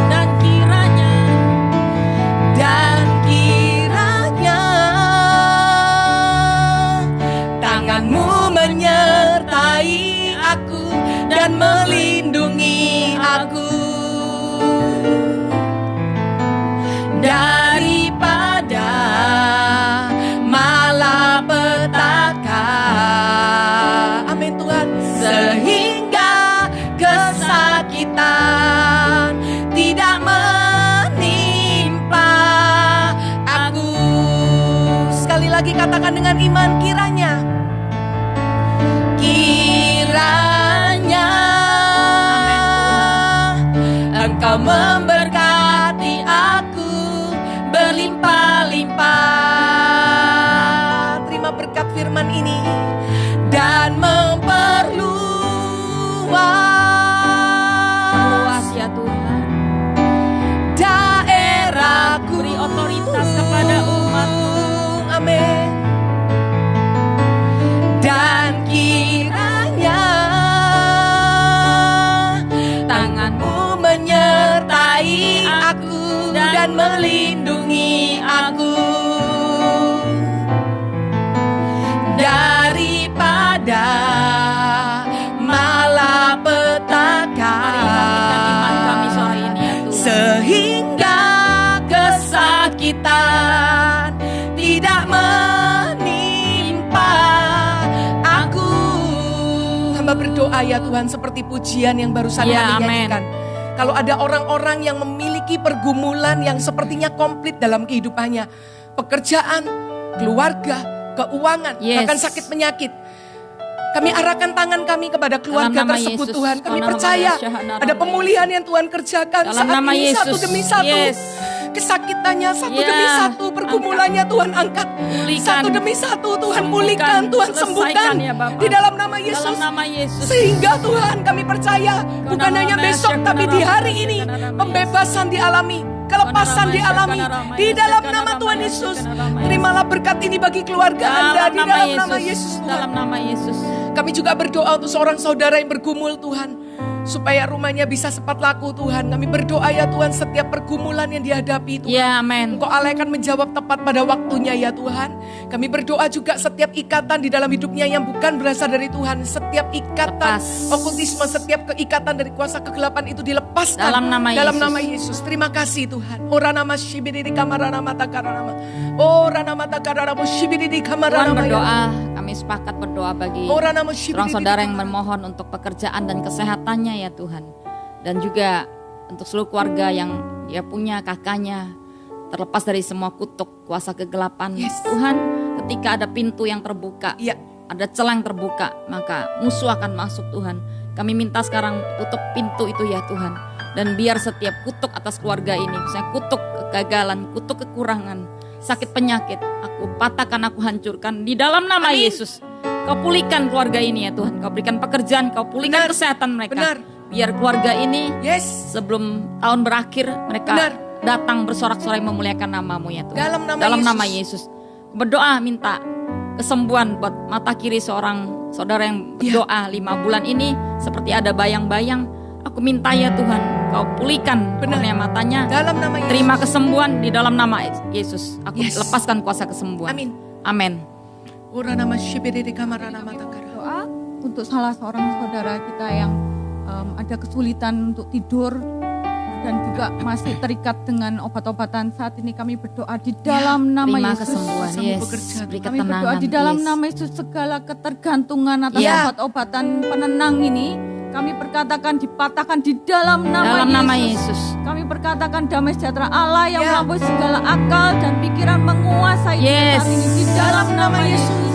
dan kiranya tanganmu menyertai aku dan melindungi aku daripada malapetaka. Amin Tuhan. Sehingga kesakitan tidak menimpa aku. Sekali lagi katakan dengan iman, kiranya Engkau memberkati aku berlimpah-limpah. Terima berkat firman ini dan memperluas ya Tuhan. daerahku. Beri otoritas kepada umat-Mu. Amin. Dan kiranya tanganmu menyertai aku dan melindungi aku daripada malapetaka. Mari bangkitkan iman kami sore ini ya Tuhan. Sehingga kesakitan tidak menimpa aku. Hamba berdoa ya Tuhan, seperti pujian yang barusan Ya, kami amin. nyanyikan. Kalau ada orang-orang yang memiliki pergumulan yang sepertinya komplit dalam kehidupannya, pekerjaan, keluarga, keuangan, Yes. bahkan sakit penyakit, kami arahkan tangan kami kepada keluarga Dalam nama tersebut Yesus. Tuhan. Kami Dalam nama percaya Yesus. ada pemulihan yang Tuhan kerjakan Dalam saat nama ini satu Yesus. demi satu. Yes. Kesakitannya satu Ya, demi satu, pergumulannya Tuhan angkat. Pulihkan. Satu demi satu Tuhan Sembuhkan. pulihkan, Tuhan Selesaikan sembuhkan. ya Bapa. Di dalam nama Yesus. Dalam nama Yesus. Sehingga Tuhan kami percaya bukan hanya besok tapi di hari ini pembebasan dialami, kelepasan dialami di dalam nama Tuhan Yesus. Terimalah berkat ini bagi keluarga Anda di dalam nama Yesus Tuhan. Dalam nama Yesus. Kami juga berdoa untuk seorang saudara yang bergumul Tuhan, supaya rumahnya bisa cepat laku Tuhan. Kami berdoa ya Tuhan, setiap pergumulan yang dihadapi Tuhan, Ya amin. Engkau Allah akan menjawab tepat pada waktunya ya Tuhan. Kami berdoa juga setiap ikatan di dalam hidupnya yang bukan berasal dari Tuhan, setiap ikatan Lepas. okultisme, setiap keikatan dari kuasa kegelapan itu dilepaskan Dalam nama Yesus. nama Yesus. Terima kasih Tuhan. Ora nama shibidi kamara nama takara nama. Ora nama takara nama shibidi kamara Tuhan nama. berdoa, kami sepakat berdoa bagi Ora nama shibidi. seorang saudara yang memohon untuk pekerjaan dan kesehatannya ya Tuhan. Dan juga untuk seluruh keluarga yang dia punya, kakaknya terlepas dari semua kutuk kuasa kegelapan. Yes. Tuhan, ketika ada pintu yang terbuka, Ya. ada celah yang terbuka, maka musuh akan masuk Tuhan. Kami minta sekarang tutup pintu itu ya Tuhan. Dan biar setiap kutuk atas keluarga ini, misalnya kutuk kegagalan, kutuk kekurangan, sakit penyakit, aku patahkan, aku hancurkan di dalam nama Amin. Yesus. Kau pulihkan keluarga ini ya Tuhan. Kau berikan pekerjaan, kau pulihkan Benar. kesehatan mereka. Benar. Biar keluarga ini Yes. sebelum tahun berakhir mereka Benar. datang bersorak-sorai memuliakan namamu ya Tuhan. Dalam nama Dalam Yesus. nama Yesus. Berdoa minta kesembuhan buat mata kiri seorang saudara yang Ya. berdoa 5 bulan ini seperti ada bayang-bayang. Aku minta ya Tuhan, kau pulihkan Benar. kornea matanya. Dalam nama Yesus. Terima kesembuhan di dalam nama Yesus. Aku Yes. lepaskan kuasa kesembuhan. Amin. Amin. Ora nama shibidi kamara nama takara. Doa untuk salah seorang saudara kita yang ada kesulitan untuk tidur dan juga masih terikat dengan obat-obatan. Saat ini kami berdoa di dalam nama Terima Yesus. kesembuhan. Sembuh Yes. bekerja. Beri Kami berdoa ketenangan. di dalam Yes. nama Yesus, segala ketergantungan atas Ya. obat-obatan penenang ini kami perkatakan dipatahkan di dalam nama Dalam nama Yesus. Yesus. Kami perkatakan damai sejahtera Allah yang Ya. melampaui segala akal dan pikiran menguasai Yes. saat ini di dalam nama Yesus.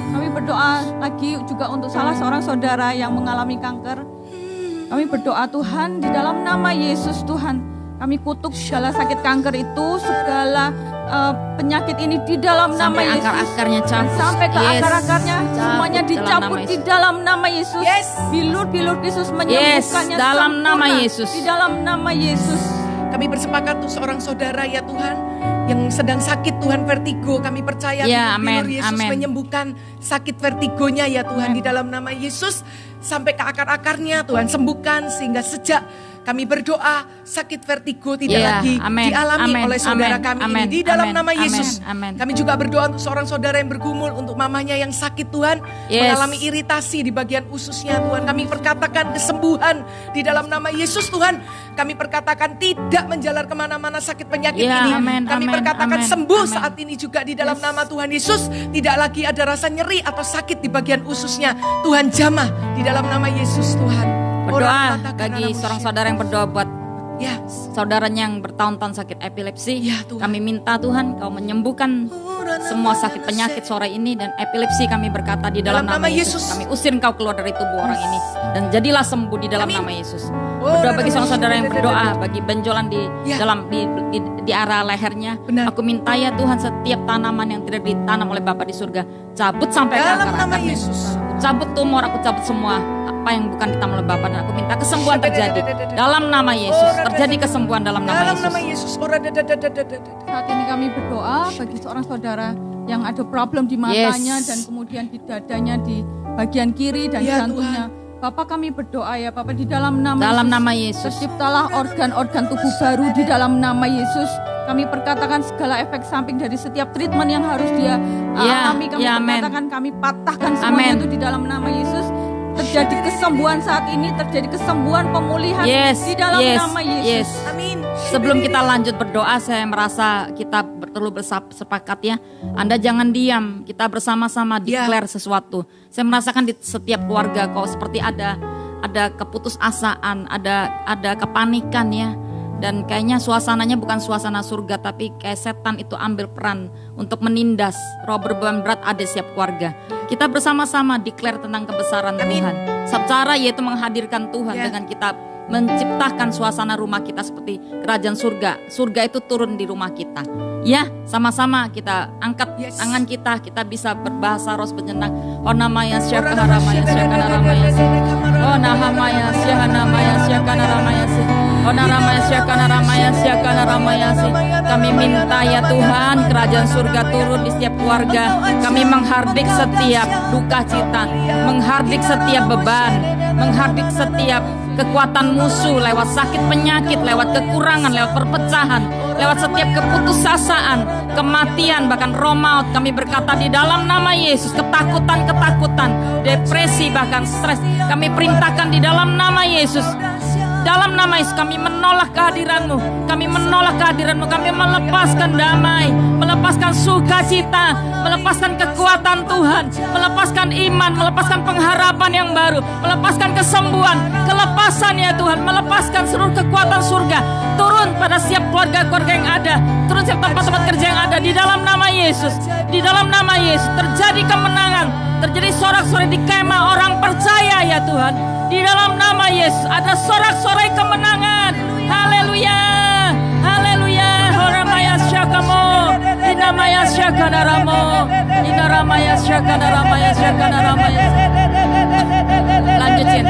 Kami berdoa lagi juga untuk salah seorang saudara yang mengalami kanker. Kami berdoa Tuhan, di dalam nama Yesus Tuhan, kami kutuk segala sakit kanker itu, segala penyakit ini di dalam nama Sampai Yesus. akar-akarnya cabut. Sampai ke Yes. akar-akarnya semuanya Cabut dicabut di dalam nama Yesus. Yes. Bilur-bilur Yesus menyembuhkannya dalam sempurna. nama Yesus. Di dalam nama Yesus. Kami bersepakat untuk seorang saudara ya Tuhan yang sedang sakit Tuhan vertigo. Kami percaya Ya, bilur amin, Yesus amin. menyembuhkan sakit vertigonya ya Tuhan. Di dalam nama Yesus sampai ke akar-akarnya Tuhan sembuhkan, sehingga sejak kami berdoa sakit vertigo tidak Ya, lagi amin, dialami amin, oleh saudara amin, kami amin, ini. Di dalam amin, nama amin, Yesus amin. kami juga berdoa untuk seorang saudara yang bergumul, untuk mamanya yang sakit Tuhan, Yes. mengalami iritasi di bagian ususnya Tuhan. Kami perkatakan kesembuhan di dalam nama Yesus Tuhan. Kami perkatakan tidak menjalar kemana-mana sakit penyakit Ya, ini. amin, Kami amin, perkatakan amin, sembuh amin. saat ini juga di dalam nama Tuhan Yesus. Tidak lagi ada rasa nyeri atau sakit di bagian ususnya. Tuhan jamah di dalam nama Yesus Tuhan. Berdoa bagi seorang saudara yang berdoa buat Ya, saudaranya yang bertahun-tahun sakit epilepsi. Ya, Tuhan. Kami minta Tuhan Kau menyembuhkan semua sakit penyakit sore ini dan epilepsi. Kami berkata di dalam nama Yesus, kami usir Engkau keluar dari tubuh orang ini dan jadilah sembuh di dalam Amin. nama Yesus. Berdoa bagi seorang saudara yang berdoa bagi benjolan di Ya. dalam di area lehernya. Benar. Aku minta ya Tuhan, setiap tanaman yang tidak ditanam oleh Bapa di surga, cabut sampai ke dalam nama akar-akarnya. Yesus. Cabut tumor, aku cabut semua apa yang bukan ditanam oleh Bapa, dan aku minta kesembuhan terjadi dalam nama Yesus. Terjadi kesembuhan dalam nama Dalam Yesus. nama Yesus. Saat ini kami berdoa bagi seorang saudara yang ada problem di matanya Yes. dan kemudian di dadanya, di bagian kiri dan Ya, jantungnya. Bapak, kami berdoa ya Bapak, di dalam nama Dalam Yesus. nama Yesus. Terciptalah organ-organ tubuh baru di dalam nama Yesus. Kami perkatakan segala efek samping dari setiap treatment yang harus dia Ya, alami. Kami ya, amen. perkatakan, kami patahkan semuanya Amen. itu di dalam nama Yesus. Terjadi kesembuhan saat ini, terjadi kesembuhan, pemulihan Yes, di dalam yes, nama Yesus. yes. Amin. Sebelum kita lanjut berdoa, saya merasa kita perlu bersepakat ya. Anda jangan diam, kita bersama-sama Ya. declare sesuatu. Saya merasakan di setiap keluarga kok seperti ada keputusasaan, ada kepanikan ya. Dan kayaknya suasananya bukan suasana surga, tapi kayak setan itu ambil peran untuk menindas roh berbeban berat ada di setiap keluarga. Kita bersama-sama declare tentang kebesaran Tuhan. Secara yaitu menghadirkan Tuhan Ya. dengan kita menciptakan suasana rumah kita seperti kerajaan surga. Surga itu turun di rumah kita. Ya, sama-sama kita angkat Yes. tangan kita bisa berbahasa roh sejenak. Oh namanya syakana ramaya syakana ramaya. Oh nahamaya syakana ramaya syakana ramaya. Oh naramaya syakana ramaya syakana ramaya. Kami minta ya Tuhan, kerajaan surga turun di setiap keluarga. Kami menghardik setiap duka cita, menghardik setiap beban, menghardik setiap kekuatan musuh lewat sakit penyakit, lewat kekurangan, lewat perpecahan, lewat setiap keputusasaan, kematian, bahkan roh maut. Kami berkata di dalam nama Yesus, ketakutan, depresi, bahkan stres, kami perintahkan di dalam nama Yesus. Dalam nama Yesus kami menolak kehadiran-Mu. Kami menolak kehadiran-Mu. Kami melepaskan damai, melepaskan sukacita, melepaskan kekuatan Tuhan, melepaskan iman, melepaskan pengharapan yang baru, melepaskan kesembuhan, kelepasan ya Tuhan, melepaskan seluruh kekuatan surga turun pada setiap keluarga-keluarga yang ada, turun setiap tempat-tempat kerja yang ada di dalam nama Yesus. Di dalam nama Yesus terjadi kemenangan, terjadi sorak-sorai di kemah orang percaya ya Tuhan. Di dalam nama Yesus ada sorak-sorai kemenangan. Haleluya. Haleluya. Horamaya syakamo. Inamaya syakanaramo. Inaramaya syakanaramaya syakanaramaya. Lanjutin.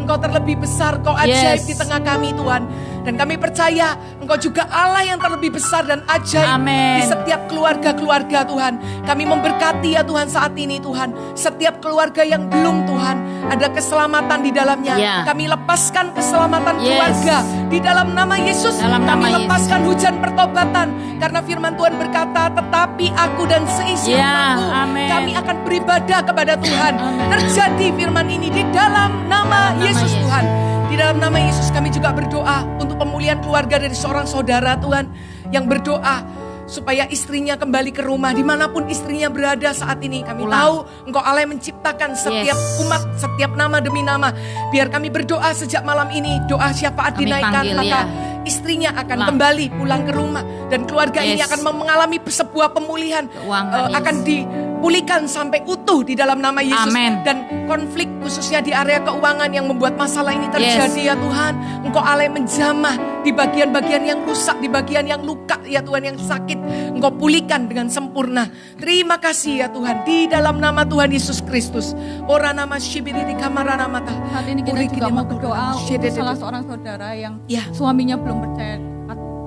Engkau terlebih besar, Kau ajaib Yes. di tengah kami Tuhan. Dan kami percaya Engkau juga Allah yang terlebih besar dan ajaib Amin. di setiap keluarga-keluarga Tuhan. Kami memberkati ya Tuhan saat ini Tuhan. Setiap keluarga yang belum Tuhan ada keselamatan di dalamnya. Ya. Kami lepaskan keselamatan Yes. keluarga di dalam nama Yesus. Dalam Kami nama lepaskan hujan pertobatan. Karena firman Tuhan berkata, tetapi aku dan seisi Ya, rumahku, amin. kami akan beribadah kepada Tuhan. Amin. Terjadi firman ini di dalam nama Dalam nama Yesus Yesus. Tuhan. Di dalam nama Yesus kami juga berdoa untuk pemulihan keluarga dari seorang saudara Tuhan yang berdoa supaya istrinya kembali ke rumah dimanapun istrinya berada saat ini. Kami Pulang. tahu Engkau Allah yang menciptakan setiap Yes. umat, setiap nama demi nama. Biar kami berdoa sejak malam ini, doa syafaat Kami dinaikkan, panggil, maka ya. istrinya akan Pulang. kembali pulang ke rumah. Dan keluarga ini Yes. akan mengalami sebuah pemulihan. Keuangan, Akan dipulihkan sampai utuh di dalam nama Yesus. Amen. Dan konflik khususnya di area keuangan yang membuat masalah ini terjadi ya Tuhan. Engkau alai menjamah di bagian-bagian yang rusak, di bagian yang luka ya Tuhan, yang sakit. Engkau pulihkan dengan sempurna. Terima kasih ya Tuhan, di dalam nama Tuhan Yesus Kristus. Ora nama shibiri di kamarana mata. Saat ini kita juga mau berdoa untuk salah seorang saudara yang Ya. suaminya belum percaya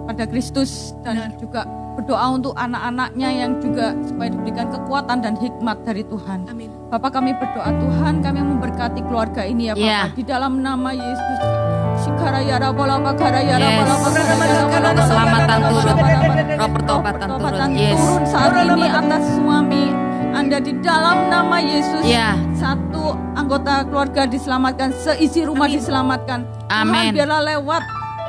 pada Kristus, dan juga berdoa untuk anak-anaknya yang juga supaya diberikan kekuatan dan hikmat dari Tuhan. Amin. Bapak, kami berdoa Tuhan, kami memberkati keluarga ini ya Bapak, Ya. di dalam nama Yesus. Shikarayara bola bakarayara Yes. bola bakarayara bola bakarayara Keselamatan bola turun. bakarayara. Roh pertobatan turun. Yes. Turun saat ini atas suami Anda di dalam nama Yesus. Ya. Satu anggota keluarga diselamatkan, seisi rumah Amin. diselamatkan. Tuhan, Amin. biarlah lewat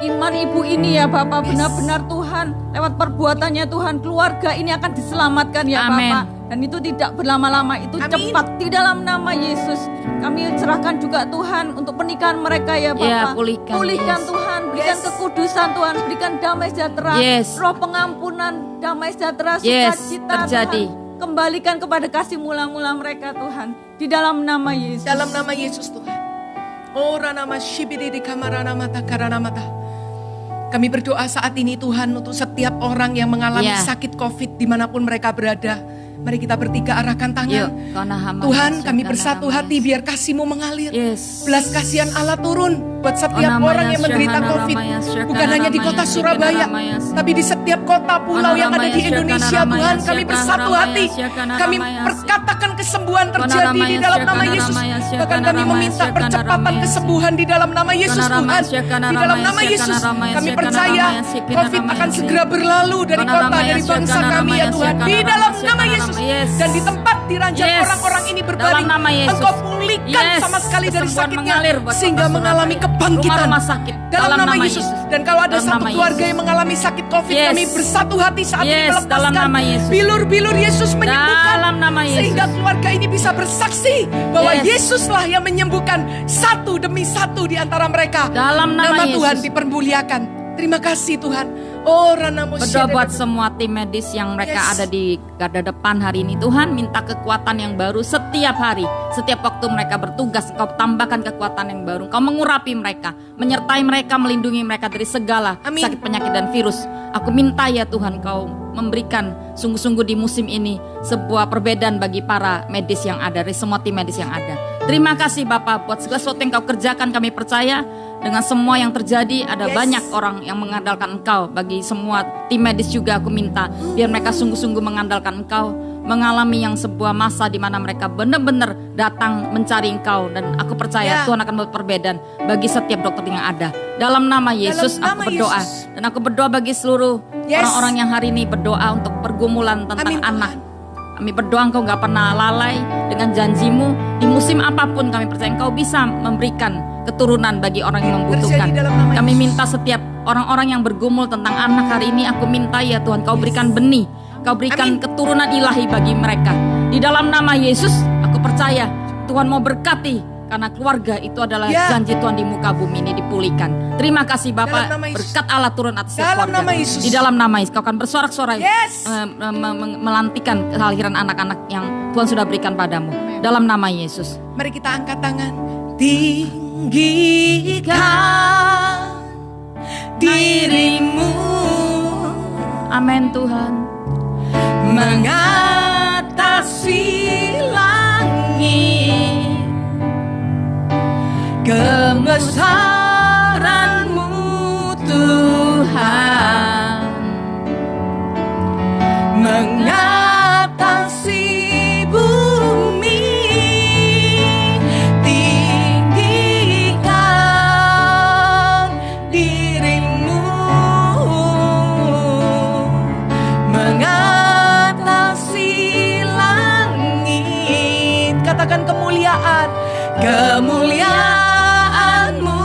iman ibu ini ya Bapak, benar-benar Tuhan, lewat perbuatannya Tuhan, keluarga ini akan diselamatkan ya Amin. Bapak. Dan itu tidak berlama-lama, itu Amin. cepat di dalam nama Yesus. Kami serahkan juga Tuhan untuk pernikahan mereka ya Ya, Bapak. pulihkan, yes. Tuhan, berikan Yes. kekudusan Tuhan, berikan damai sejahtera, Yes. roh pengampunan, damai sejahtera, Yes, sukacita terjadi. Tuhan. Kembalikan kepada kasih mula-mula mereka Tuhan, di dalam nama Yesus. Dalam nama Yesus Tuhan. Ora nama shibiri di kamarana mata karana mata. Kami berdoa saat ini Tuhan untuk setiap orang yang mengalami Ya. sakit COVID dimanapun mereka berada. Mari kita bertiga arahkan tangan. Yuk, kona hama Tuhan, Yesus, kami kona bersatu hama hati Yesus. biar kasih-Mu mengalir. Yes. Belas kasihan Allah turun buat setiap Ona orang maya yang menderita syakana COVID. ramaya syakana Bukan hanya di kota ramaya Surabaya, syakana ramaya tapi di setiap kota pulau Ona yang ada ramaya di syakana Indonesia. ramaya Tuhan, kami syakana bersatu ramaya hati. syakana Kami ramaya perkatakan kesembuhan Ona terjadi ramaya di dalam nama syakana Yesus. ramaya Bahkan syakana kami ramaya meminta syakana percepatan ramaya kesembuhan di dalam nama Yesus Ona ramaya Tuhan. syakana Di dalam ramaya nama syakana Yesus ramaya kami syakana percaya ramaya syakana COVID ramaya akan syakana. segera berlalu dari Ona kota, ramaya dari bangsa syakana kami ya ramaya Tuhan. syakana Di dalam ramaya nama syakana Yesus. ramaya. Yes. Dan di tempat di ranjang Yes. orang-orang ini Dalam berbaring, nama Yesus. Engkau pulihkan Yes. sama sekali dari Kesembuhan sakitnya mengalir buat sehingga kota mengalami Surabaya. kebangkitan Rumah sakit. dalam nama Yesus. Dan kalau ada Dalam satu nama keluarga Yesus. yang mengalami sakit COVID, Yes. kami bersatu hati saat ini Yes, dalam melepaskan nama Yesus. bilur-bilur Yesus menyembuhkan Dalam nama Yesus. sehingga keluarga ini bisa bersaksi bahwa Yes. Yesuslah yang menyembuhkan satu demi satu di antara mereka. Dalam nama Tuhan Yesus. dipermuliakan. Terima kasih Tuhan. Oh, Ranamo Berdoa buat Shedede. semua tim medis yang mereka Yes. ada di garda depan hari ini. Tuhan minta kekuatan yang baru setiap hari. Setiap waktu mereka bertugas, Engkau tambahkan kekuatan yang baru. Engkau mengurapi mereka, menyertai mereka, melindungi mereka dari segala Amin. sakit, penyakit, dan virus. Aku minta ya Tuhan, Engkau memberikan sungguh-sungguh di musim ini sebuah perbedaan bagi para medis yang ada, dari semua tim medis yang ada. Terima kasih Bapak buat segala sesuatu yang Kau kerjakan. Kami percaya dengan semua yang terjadi ada Yes. banyak orang yang mengandalkan Engkau. Bagi semua tim medis juga aku minta biar mereka sungguh-sungguh mengandalkan Engkau, mengalami yang sebuah masa di mana mereka benar-benar datang mencari Engkau, dan aku percaya Ya. Tuhan akan membuat perbedaan bagi setiap dokter yang ada. Dalam nama Yesus nama aku berdoa, Yesus. dan aku berdoa bagi seluruh Yes. orang-orang yang hari ini berdoa untuk pergumulan tentang Amin, Tuhan. anak. Kami berdoa Engkau gak pernah lalai dengan janjimu. Di musim apapun kami percaya Engkau bisa memberikan keturunan bagi orang yang membutuhkan. Terjadi dalam nama Kami Yesus. minta setiap orang-orang yang bergumul tentang anak hari ini, aku minta ya Tuhan, Kau berikan benih, Kau berikan Amin. keturunan ilahi bagi mereka. Di dalam nama Yesus, aku percaya Tuhan mau berkati, karena keluarga itu adalah Ya. janji Tuhan di muka bumi ini dipulihkan. Terima kasih Bapak, Dalam nama Yesus. berkat Allah turun atas setiap Dalam keluarga. nama Yesus. Di dalam nama Yesus, Kau akan bersorak-sorai, Yes. melantikan kelahiran anak-anak yang Tuhan sudah berikan padamu. Dalam nama Yesus. Mari kita angkat tangan. Tinggikan dirimu, Amin Tuhan. mengatasi langit, kebesaran-Mu Tuhan, mengatasi bumi. Tinggikan dirimu, mengatasi langit. Katakan kemuliaan, kemuliaan-Mu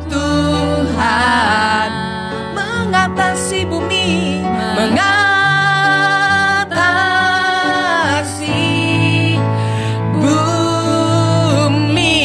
Tuhan, mengatasi bumi, mengatasi bumi.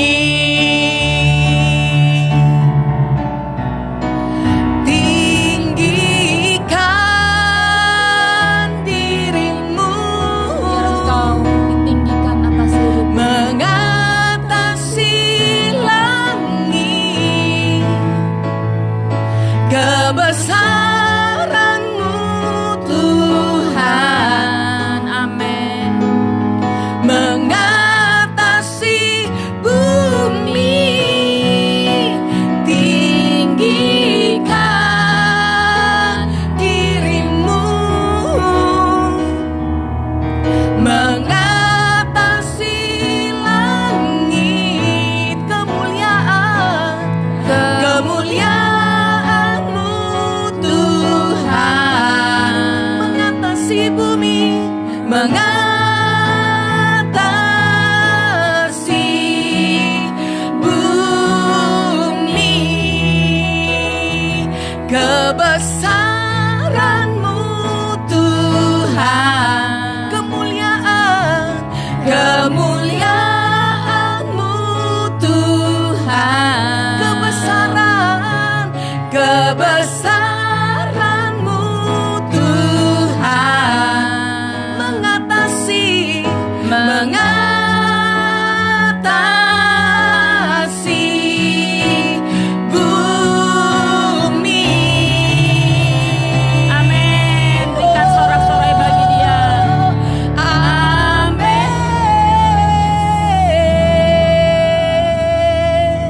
kebesaran-Mu Tuhan, kemuliaan-Mu Tuhan, kebesaran-Mu Tuhan, mengatasi bumi. Amin. Berikan sorak-sorai bagi Dia. Amin.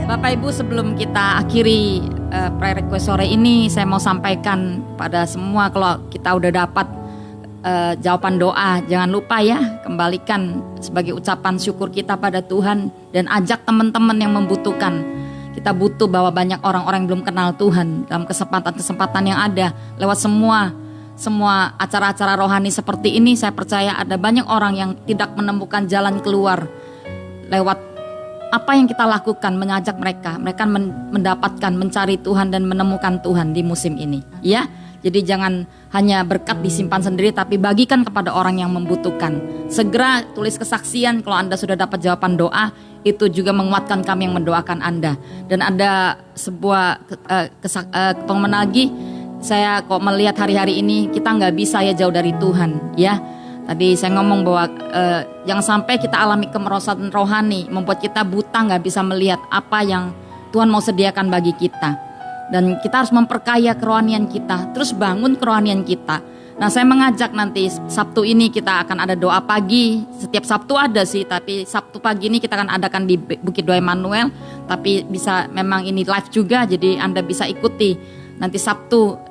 Bapak Ibu, sebelum kita akhiri prayer request sore ini, saya mau sampaikan pada semua, kalau kita udah dapat jawaban doa, jangan lupa ya, kembalikan sebagai ucapan syukur kita pada Tuhan, dan ajak teman-teman yang membutuhkan. Kita butuh bahwa banyak orang-orang yang belum kenal Tuhan dalam kesempatan-kesempatan yang ada lewat semua acara-acara rohani seperti ini. Saya percaya ada banyak orang yang tidak menemukan jalan keluar lewat apa yang kita lakukan, mengajak mereka mendapatkan, mencari Tuhan dan menemukan Tuhan di musim ini. Ya, jadi jangan hanya berkat disimpan sendiri, tapi bagikan kepada orang yang membutuhkan. Segera tulis kesaksian kalau Anda sudah dapat jawaban doa, itu juga menguatkan kami yang mendoakan Anda. Dan ada sebuah pengumuman lagi, saya kok melihat hari-hari ini kita nggak bisa ya jauh dari Tuhan, ya. Tadi saya ngomong bahwa jangan sampai kita alami kemerosotan rohani membuat kita buta, nggak bisa melihat apa yang Tuhan mau sediakan bagi kita. Dan kita harus memperkaya kerohanian kita, terus bangun kerohanian kita. Nah, saya mengajak nanti Sabtu ini kita akan ada doa pagi. Setiap Sabtu ada sih, tapi Sabtu pagi ini kita akan adakan di Bukit Doa Immanuel. Tapi bisa, memang ini live juga, jadi Anda bisa ikuti. Nanti Sabtu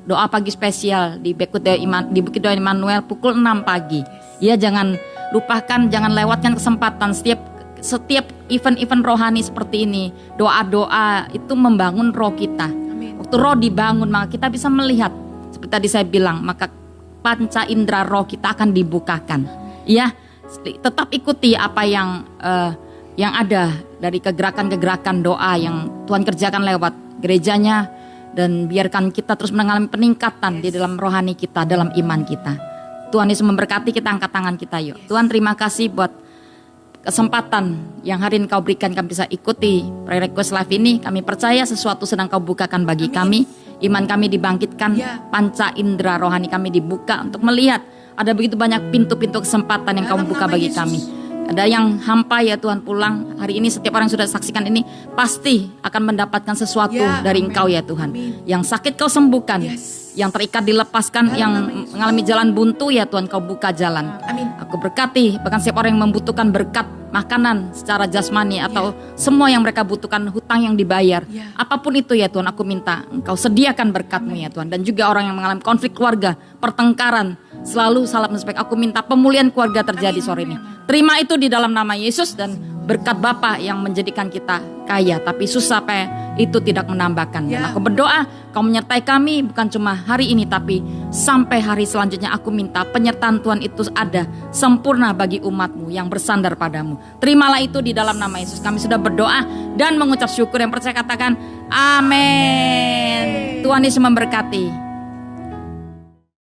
doa pagi spesial di Bukit Doa Immanuel pukul 6 pagi. Ya, jangan lupakan, jangan lewatkan kesempatan. Setiap event-event rohani seperti ini, doa-doa itu membangun roh kita. Amin. Waktu roh dibangun, maka kita bisa melihat. Seperti tadi saya bilang, maka panca indera roh kita akan dibukakan. Ya, tetap ikuti apa yang ada dari kegerakan-kegerakan doa yang Tuhan kerjakan lewat gerejanya, dan biarkan kita terus mengalami peningkatan di dalam rohani kita, dalam iman kita. Tuhan Yesus memberkati. Kita angkat tangan kita yuk. Tuhan, terima kasih buat kesempatan yang hari ini Kau berikan kami bisa ikuti prayer request live ini. Kami percaya sesuatu sedang Kau bukakan bagi kami. Iman kami dibangkitkan, panca indera rohani kami dibuka untuk melihat ada begitu banyak pintu-pintu kesempatan yang Kau buka bagi kami. Ada yang hampa ya Tuhan pulang hari ini, setiap orang yang sudah saksikan ini pasti akan mendapatkan sesuatu dari Engkau ya Tuhan. Yang sakit Kau sembuhkan, yang terikat dilepaskan, yang mengalami jalan buntu ya Tuhan Kau buka jalan. Amin. Aku berkati bahkan setiap orang yang membutuhkan berkat makanan secara jasmani atau semua yang mereka butuhkan, hutang yang dibayar, apapun itu ya Tuhan, aku minta Engkau sediakan berkat-Mu ya Tuhan. Dan juga orang yang mengalami konflik keluarga, pertengkaran, selalu salah menspek, aku minta pemulihan keluarga terjadi sore ini. Terima itu di dalam nama Yesus, dan berkat Bapa yang menjadikan kita kaya, tapi susah itu tidak menambahkan. Dan aku berdoa Kau menyertai kami bukan cuma hari ini, tapi sampai hari selanjutnya. Aku minta penyertaan Tuhan itu ada sempurna bagi umat-Mu yang bersandar padamu. Terimalah itu di dalam nama Yesus. Kami sudah berdoa dan mengucap syukur. Yang percaya katakan amin. Tuhan Yesus memberkati.